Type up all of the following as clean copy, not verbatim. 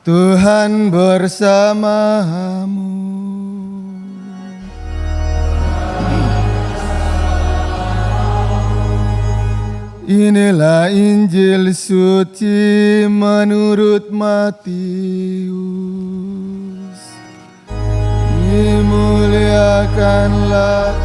Tuhan bersamamu. Inilah Injil suci menurut Matius. Dimuliakanlah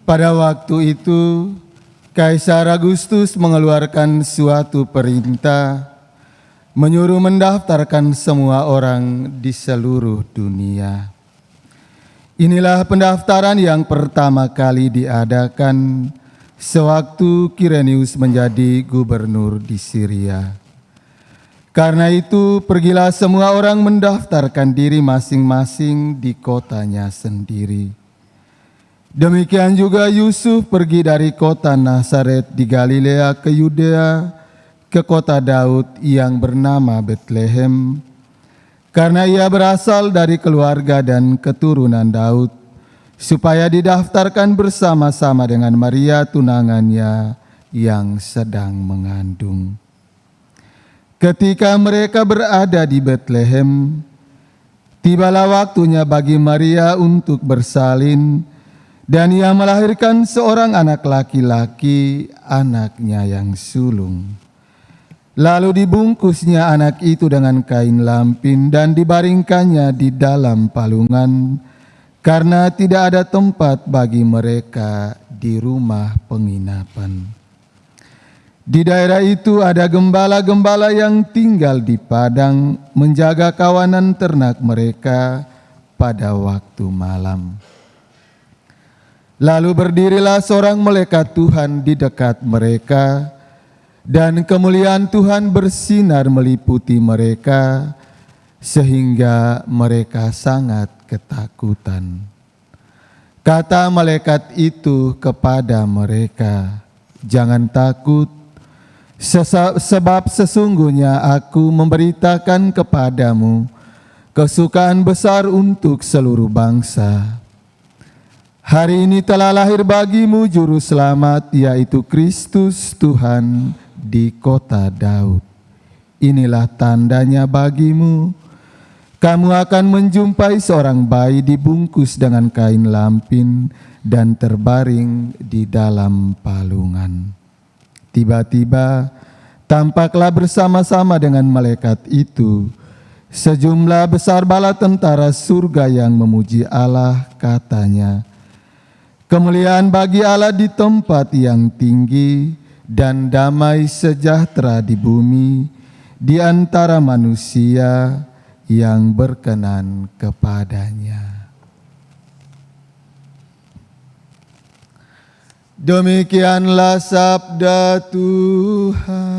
Pada waktu itu, Kaisar Agustus mengeluarkan suatu perintah menyuruh mendaftarkan semua orang di seluruh dunia. Inilah pendaftaran yang pertama kali diadakan sewaktu Kirenius menjadi gubernur di Syria. Karena itu, pergilah semua orang mendaftarkan diri masing-masing di kotanya sendiri. Demikian juga Yusuf pergi dari kota Nazaret di Galilea ke Yudea, ke kota Daud yang bernama Betlehem, karena ia berasal dari keluarga dan keturunan Daud, supaya didaftarkan bersama-sama dengan Maria tunangannya yang sedang mengandung. Ketika mereka berada di Betlehem, tibalah waktunya bagi Maria untuk bersalin, dan ia melahirkan seorang anak laki-laki, anaknya yang sulung. Lalu dibungkusnya anak itu dengan kain lampin dan dibaringkannya di dalam palungan, karena tidak ada tempat bagi mereka di rumah penginapan. Di daerah itu ada gembala-gembala yang tinggal di padang, menjaga kawanan ternak mereka pada waktu malam. Lalu berdirilah seorang malaikat Tuhan di dekat mereka, dan kemuliaan Tuhan bersinar meliputi mereka, sehingga mereka sangat ketakutan. Kata malaikat itu kepada mereka, "Jangan takut, sebab sesungguhnya aku memberitakan kepadamu kesukaan besar untuk seluruh bangsa. Hari ini telah lahir bagimu juru selamat, yaitu Kristus Tuhan di kota Daud. Inilah tandanya bagimu, kamu akan menjumpai seorang bayi dibungkus dengan kain lampin dan terbaring di dalam palungan." Tiba-tiba tampaklah bersama-sama dengan malaikat itu sejumlah besar bala tentara surga yang memuji Allah, katanya, "Kemuliaan bagi Allah di tempat yang tinggi, dan damai sejahtera di bumi di antara manusia yang berkenan kepadanya." Demikianlah sabda Tuhan.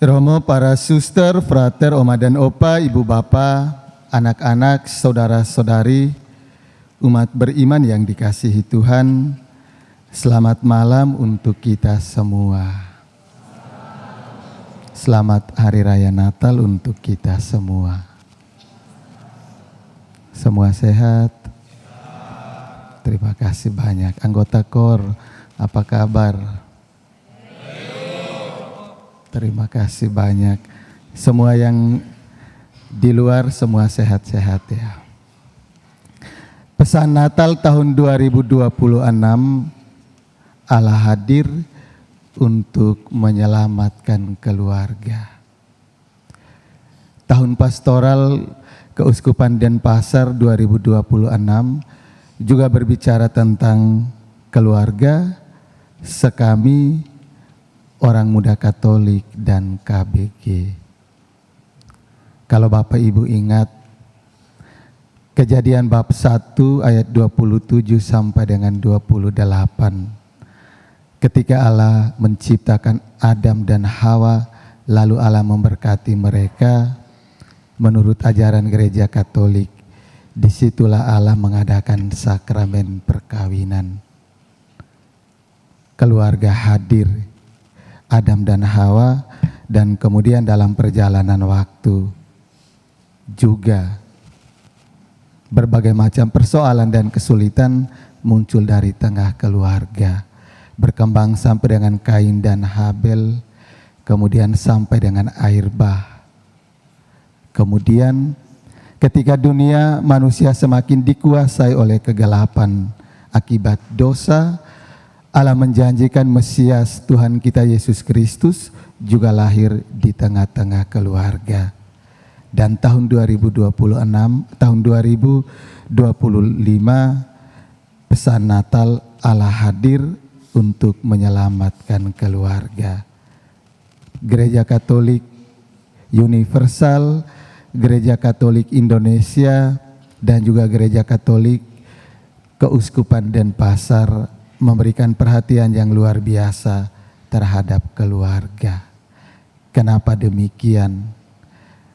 Romo, para suster, frater, oma dan opa, ibu bapa, anak-anak, saudara-saudari, umat beriman yang dikasihi Tuhan, selamat malam untuk kita semua. Selamat Hari Raya Natal untuk kita semua. Semua sehat. Terima kasih banyak. Anggota KOR, apa kabar? Terima kasih banyak. Semua yang di luar semua sehat-sehat ya. Pesan Natal tahun 2026, Allah hadir untuk menyelamatkan keluarga. Tahun Pastoral Keuskupan Denpasar 2026 juga berbicara tentang keluarga, sekami, orang muda Katolik, dan KBG. Kalau Bapak Ibu ingat, Kejadian bab 1 ayat 27 sampai dengan 28. Ketika Allah menciptakan Adam dan Hawa, lalu Allah memberkati mereka, menurut ajaran gereja Katolik, disitulah Allah mengadakan sakramen perkawinan. Keluarga hadir, Adam dan Hawa, dan kemudian dalam perjalanan waktu juga berbagai macam persoalan dan kesulitan muncul dari tengah keluarga, berkembang sampai dengan Kain dan Habel, kemudian sampai dengan air bah. Kemudian ketika dunia manusia semakin dikuasai oleh kegelapan akibat dosa, Allah menjanjikan Mesias Tuhan kita Yesus Kristus juga lahir di tengah-tengah keluarga. Dan tahun 2026, tahun 2025, pesan Natal Allah hadir untuk menyelamatkan keluarga. Gereja Katolik Universal, Gereja Katolik Indonesia, dan juga Gereja Katolik Keuskupan Denpasar memberikan perhatian yang luar biasa terhadap keluarga. Kenapa demikian?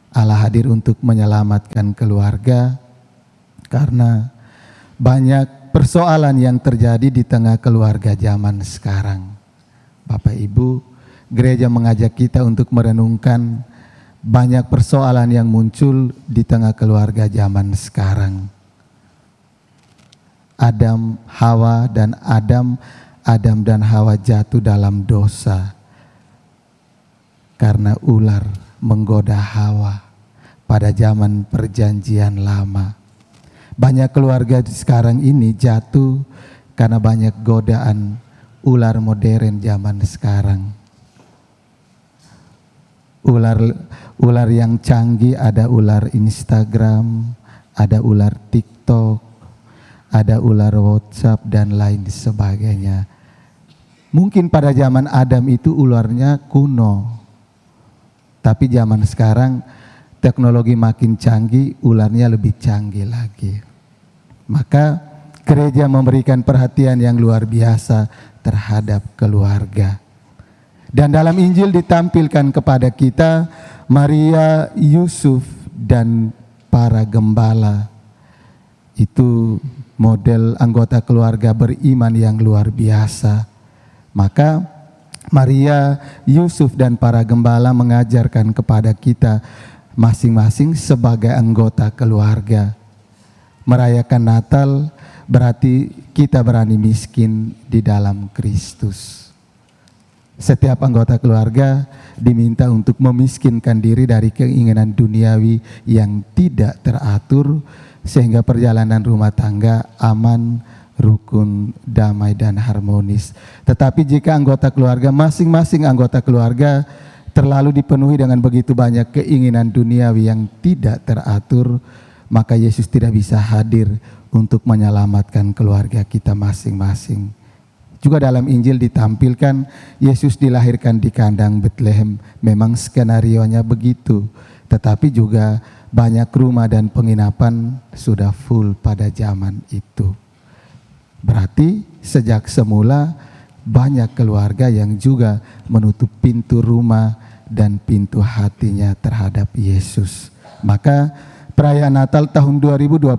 Allah hadir untuk menyelamatkan keluarga karena banyak persoalan yang terjadi di tengah keluarga zaman sekarang. Bapak Ibu, gereja mengajak kita untuk merenungkan banyak persoalan yang muncul di tengah keluarga zaman sekarang. Adam dan Hawa jatuh dalam dosa karena ular menggoda Hawa pada zaman perjanjian lama. Banyak keluarga sekarang ini jatuh karena banyak godaan ular modern zaman sekarang. Ular yang canggih, ada ular Instagram, ada ular TikTok, ada ular WhatsApp, dan lain sebagainya. Mungkin pada zaman Adam itu ularnya kuno, tapi zaman sekarang teknologi makin canggih, ularnya lebih canggih lagi. Maka gereja memberikan perhatian yang luar biasa terhadap keluarga. Dan dalam Injil ditampilkan kepada kita Maria, Yusuf, dan para gembala. Itu model anggota keluarga beriman yang luar biasa. Maka Maria, Yusuf, dan para gembala mengajarkan kepada kita masing-masing sebagai anggota keluarga. Merayakan Natal berarti kita berani miskin di dalam Kristus. Setiap anggota keluarga diminta untuk memiskinkan diri dari keinginan duniawi yang tidak teratur, sehingga perjalanan rumah tangga aman, rukun, damai, dan harmonis. Tetapi jika anggota keluarga, masing-masing anggota keluarga terlalu dipenuhi dengan begitu banyak keinginan duniawi yang tidak teratur, maka Yesus tidak bisa hadir untuk menyelamatkan keluarga kita masing-masing. Juga dalam Injil ditampilkan Yesus dilahirkan di kandang Betlehem. Memang skenarionya begitu, tetapi juga banyak rumah dan penginapan sudah full pada zaman itu. Berarti sejak semula banyak keluarga yang juga menutup pintu rumah dan pintu hatinya terhadap Yesus. Maka perayaan Natal tahun 2025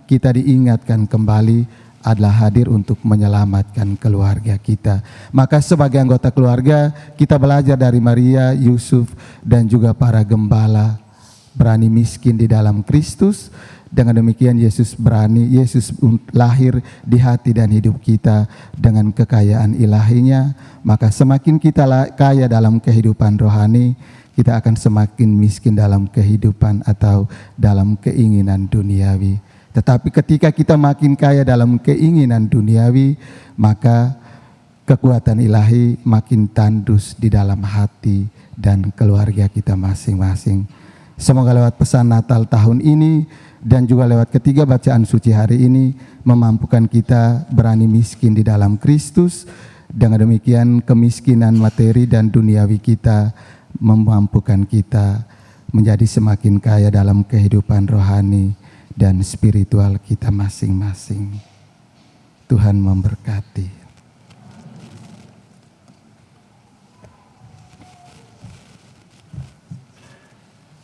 kita diingatkan kembali adalah hadir untuk menyelamatkan keluarga kita. Maka sebagai anggota keluarga kita belajar dari Maria, Yusuf, dan juga para gembala. Berani miskin di dalam Kristus Dengan demikian Yesus lahir di hati dan hidup kita dengan kekayaan ilahinya, maka semakin kita kaya dalam kehidupan rohani, kita akan semakin miskin dalam kehidupan atau dalam keinginan duniawi. Tetapi ketika kita makin kaya dalam keinginan duniawi, maka kekuatan ilahi makin tandus di dalam hati dan keluarga kita masing-masing. Semoga lewat pesan Natal tahun ini dan juga lewat ketiga bacaan suci hari ini memampukan kita berani miskin di dalam Kristus. Dengan demikian kemiskinan materi dan duniawi kita memampukan kita menjadi semakin kaya dalam kehidupan rohani dan spiritual kita masing-masing. Tuhan memberkati.